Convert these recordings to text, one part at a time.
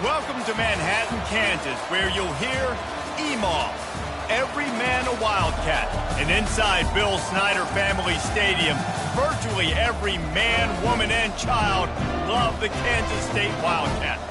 Welcome to Manhattan, Kansas, where you'll hear EMAW, every man a Wildcat. And inside Bill Snyder Family Stadium, virtually every man, woman, and child love the Kansas State Wildcats.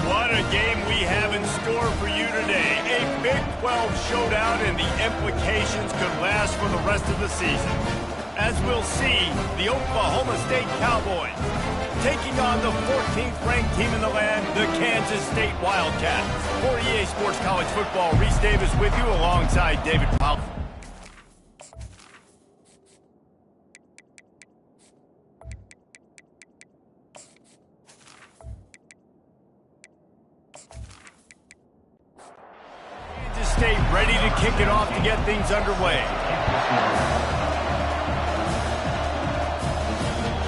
What a game we have in store for you today. A Big 12 showdown, and the implications could last for the rest of the season. As we'll see, the Oklahoma State Cowboys taking on the 14th ranked team in the land, the Kansas State Wildcats. For EA Sports College Football, Reese Davis with you alongside David Powell. Kansas State ready to kick it off to get things underway.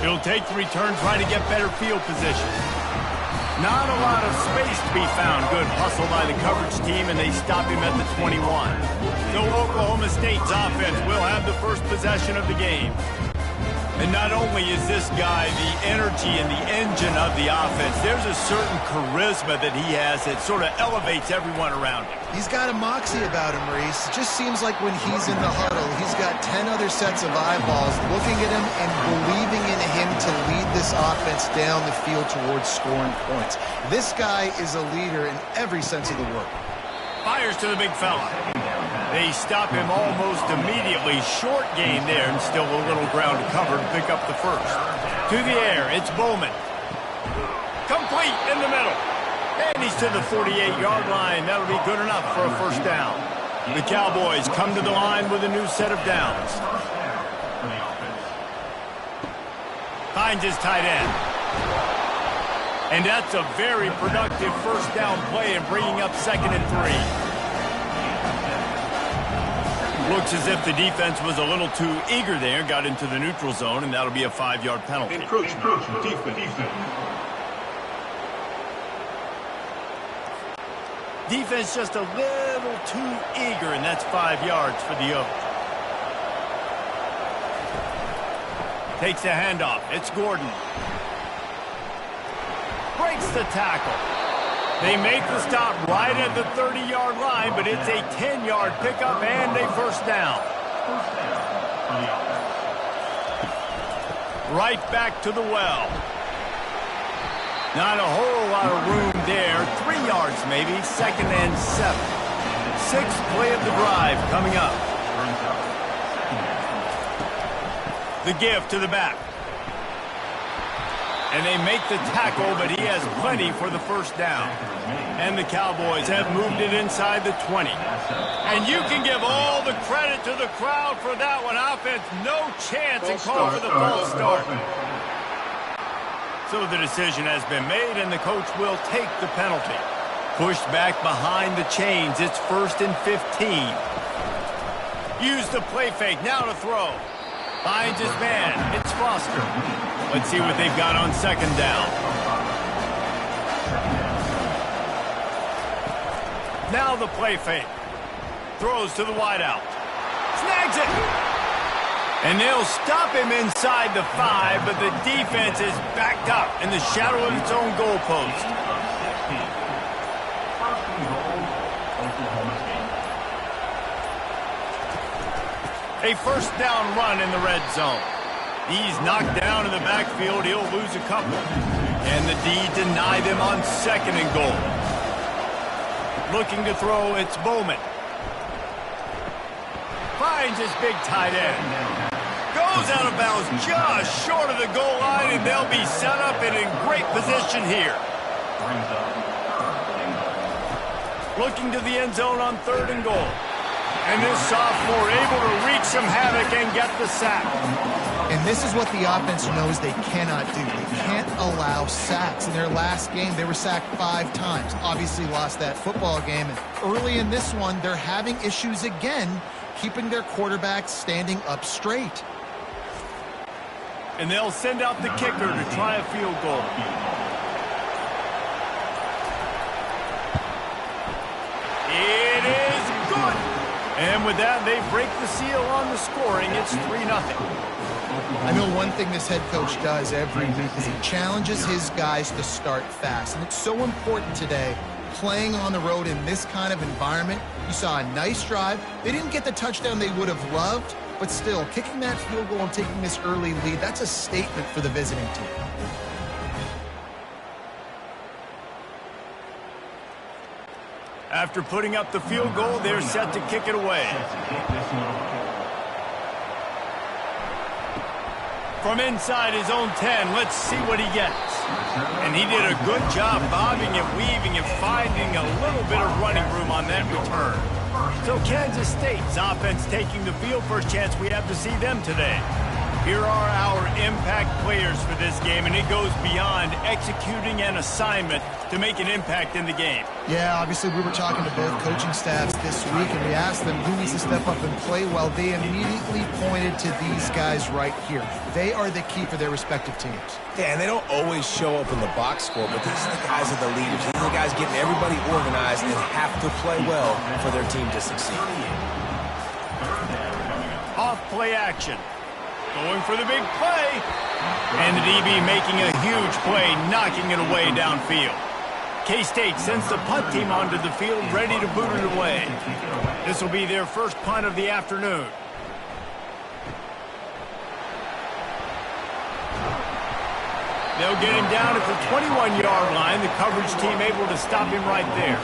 He'll take the return, try to get better field position. Not a lot of space to be found. Good hustle by the coverage team, and they stop him at the 21. So Oklahoma State's offense will have the first possession of the game. And not only is this guy the energy and the engine of the offense, there's a certain charisma that he has that sort of elevates everyone around him. He's got a moxie about him, Reese. It just seems like when he's in the huddle, he's got 10 other sets of eyeballs looking at him and believing in him to lead this offense down the field towards scoring points. This guy is a leader in every sense of the word. Fires to the big fella. They stop him almost immediately. Short gain there, and still a little ground to cover to pick up the first. To the air, it's Bowman. Complete in the middle. And he's to the 48-yard line. That'll be good enough for a first down. The Cowboys come to the line with a new set of downs. Finds his tight end. And that's a very productive first down play and bringing up 2nd and 3. Looks as if the defense was a little too eager there, got into the neutral zone, and that'll be a 5-yard penalty. Encroachment, defense. Defense just a little too eager, and that's 5 yards for the Oaks. Takes the handoff. It's Gordon. Breaks the tackle. They make the stop right at the 30-yard line, but it's a 10-yard pickup and a first down. Right back to the well. Not a whole lot of room there. 3 yards maybe, 2nd and 7. 6th play of the drive coming up. The give to the back. And they make the tackle, but he has plenty for the first down. And the Cowboys have moved it inside the 20. And you can give all the credit to the crowd for that one. Offense, no chance, and call for the false start. So the decision has been made, and the coach will take the penalty. Pushed back behind the chains. It's 1st and 15. Use the play fake. Now to throw. Finds his man. It's Foster. Let's see what they've got on 2nd down. Now the play fake. Throws to the wideout. Snags it. And they'll stop him inside the 5, but the defense is backed up in the shadow of its own goalpost. A first down run in the red zone. He's knocked down in the backfield. He'll lose a couple. And the D deny them on 2nd and goal. Looking to throw, it's Bowman. Finds his big tight end. Goes out of bounds just short of the goal line, and they'll be set up and in great position here. Looking to the end zone on 3rd and goal. And this sophomore able to wreak some havoc and get the sack. And this is what the offense knows they cannot do. They can't allow sacks. In their last game, they were sacked 5 times. Obviously lost that football game. And early in this one, they're having issues again, keeping their quarterbacks standing up straight. And they'll send out the kicker to try a field goal. It is good. And with that, they break the seal on the scoring. It's 3-0. I know one thing this head coach does every week is he challenges his guys to start fast. And it's so important today, playing on the road in this kind of environment. You saw a nice drive. They didn't get the touchdown they would have loved, but still, kicking that field goal and taking this early lead, that's a statement for the visiting team. After putting up the field goal, they're set to kick it away. From inside his own 10, let's see what he gets. And he did a good job bobbing and weaving and finding a little bit of running room on that return. So Kansas State's offense taking the field. First chance we have to see them today. Here are our impact players for this game, and it goes beyond executing an assignment to make an impact in the game. Yeah, obviously we were talking to both coaching staffs this week, and we asked them who needs to step up and play well. They immediately pointed to these guys right here. They are the key for their respective teams. Yeah, and they don't always show up in the box score, but these are the guys that are the leaders. These are the guys getting everybody organized and have to play well for their team to succeed. Off play action. Going for the big play. And the DB making a huge play, knocking it away downfield. K-State sends the punt team onto the field, ready to boot it away. This will be their first punt of the afternoon. They'll get him down at the 21-yard line. The coverage team able to stop him right there.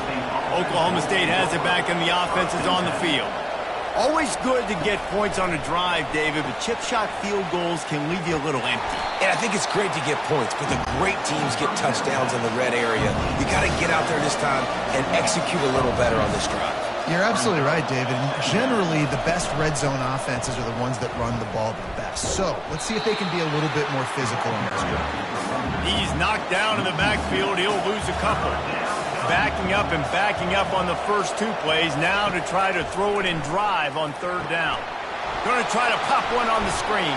Oklahoma State has it back, and the offense is on the field. Always good to get points on a drive, David, but chip shot field goals can leave you a little empty. And I think it's great to get points, but the great teams get touchdowns in the red area. You got to get out there this time and execute a little better on this drive. You're absolutely right, David. And generally, the best red zone offenses are the ones that run the ball the best. So let's see if they can be a little bit more physical in this drive. He's knocked down in the backfield. He'll lose a couple. Backing up on the first two plays, now to try to throw it in drive on third down. Going to try to pop one on the screen.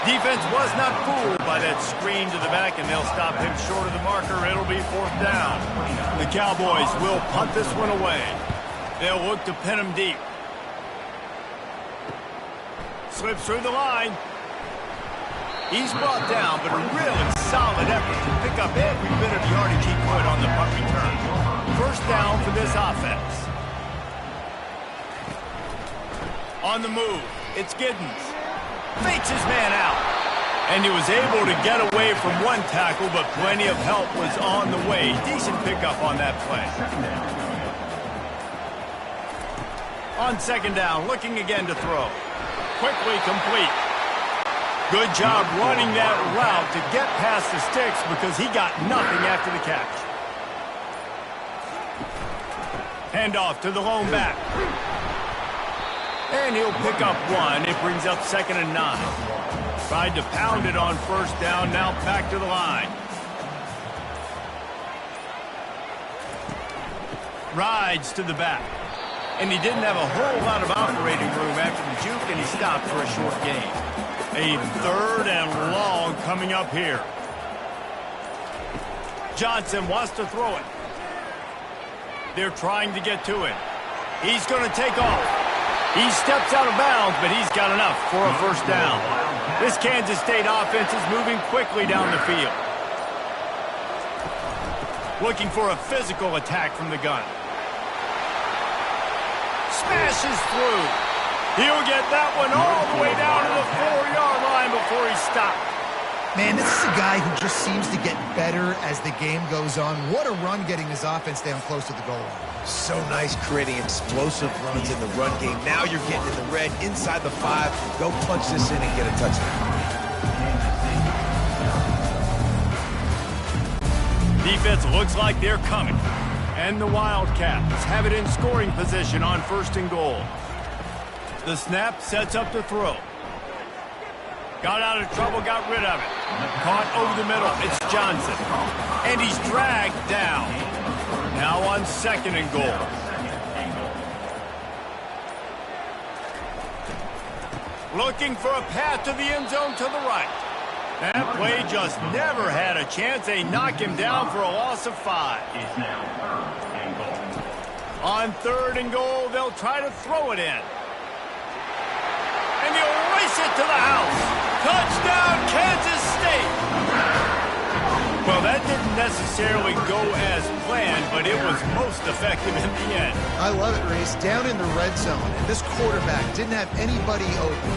Defense was not fooled by that screen to the back, and they'll stop him short of the marker. It'll be fourth down. The Cowboys will punt this one away. They'll look to pin him deep. Slips through the line. He's brought down, but a really solid effort to pick up every bit of yardage he could on the punt return. First down for this offense. On the move, it's Giddens. Fakes his man out. And he was able to get away from one tackle, but plenty of help was on the way. Decent pickup on that play. On second down, looking again to throw. Quickly complete. Good job running that route to get past the sticks because he got nothing after the catch. Handoff to the lone back. And he'll pick up one. It brings up 2nd and 9. Tried to pound it on first down, now back to the line. Rides to the back. And he didn't have a whole lot of operating room after the juke, and he stopped for a short gain. A third and long coming up here. Johnson wants to throw it. They're trying to get to it. He's going to take off. He steps out of bounds, but he's got enough for a first down. This Kansas State offense is moving quickly down the field. Looking for a physical attack from the gun. Smashes through. He'll get that one all the way down to the 4-yard line before he stopped. Man, this is a guy who just seems to get better as the game goes on. What a run getting his offense down close to the goal line. So nice creating explosive runs in the run game. Now you're getting in the red inside the 5. Go punch this in and get a touchdown. Defense looks like they're coming. And the Wildcats have it in scoring position on 1st and goal. The snap sets up to throw. Got out of trouble, got rid of it. Caught over the middle, it's Johnson. And he's dragged down. Now on 2nd and goal. Looking for a path to the end zone to the right. That play just never had a chance. They knock him down for a loss of 5. On 3rd and goal, they'll try to throw it in. And he'll race it to the house. Touchdown, Kansas State! Well, that didn't necessarily go as planned, but it was most effective in the end. I love it, Reese. Down in the red zone, and this quarterback didn't have anybody open.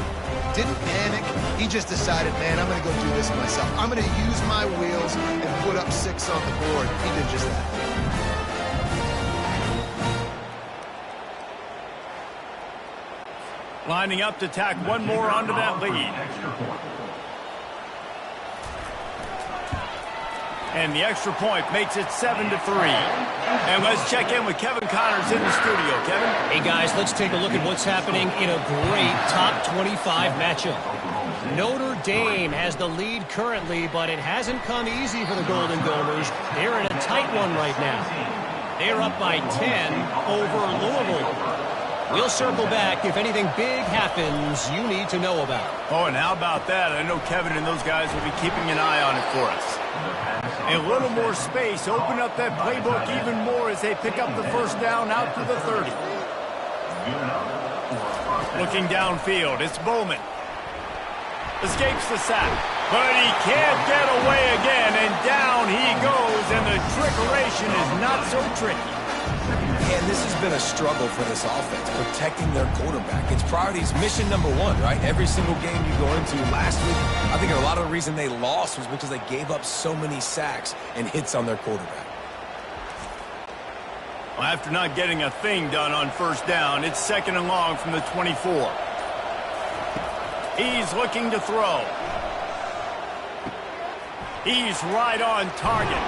Didn't panic. He just decided, man, I'm going to go do this myself. I'm going to use my wheels and put up 6 on the board. He did just that. Lining up to tack one more onto that lead. And the extra point makes it 7-3. And let's check in with Kevin Connors in the studio. Kevin? Hey, guys, let's take a look at what's happening in a great top 25 matchup. Notre Dame has the lead currently, but it hasn't come easy for the Golden Gophers. They're in a tight one right now. They're up by 10 over Louisville. We'll circle back if anything big happens you need to know about. Oh, and how about that? I know Kevin and those guys will be keeping an eye on it for us. A little more space. Open up that playbook even more as they pick up the first down out to the 30. Looking downfield, it's Bowman. Escapes the sack, but he can't get away again, and down he goes, and the trickeration is not so tricky. And this has been a struggle for this offense, protecting their quarterback. It's priorities, mission number 1, right? Every single game you go into last week, I think a lot of the reason they lost was because they gave up so many sacks and hits on their quarterback. Well, after not getting a thing done on first down, it's 2nd and long from the 24. He's looking to throw. He's right on target.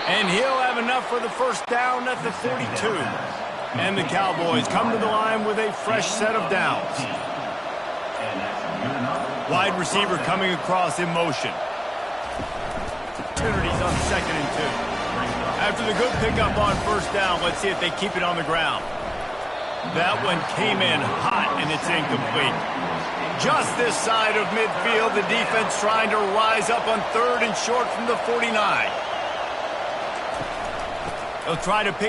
And he'll have enough for the first down at the 42. And the Cowboys come to the line with a fresh set of downs. Wide receiver coming across in motion. Opportunities on 2nd and 2. After the good pickup on first down, let's see if they keep it on the ground. That one came in hot, and it's incomplete. Just this side of midfield, the defense trying to rise up on 3rd and short from the 49. They'll try to pick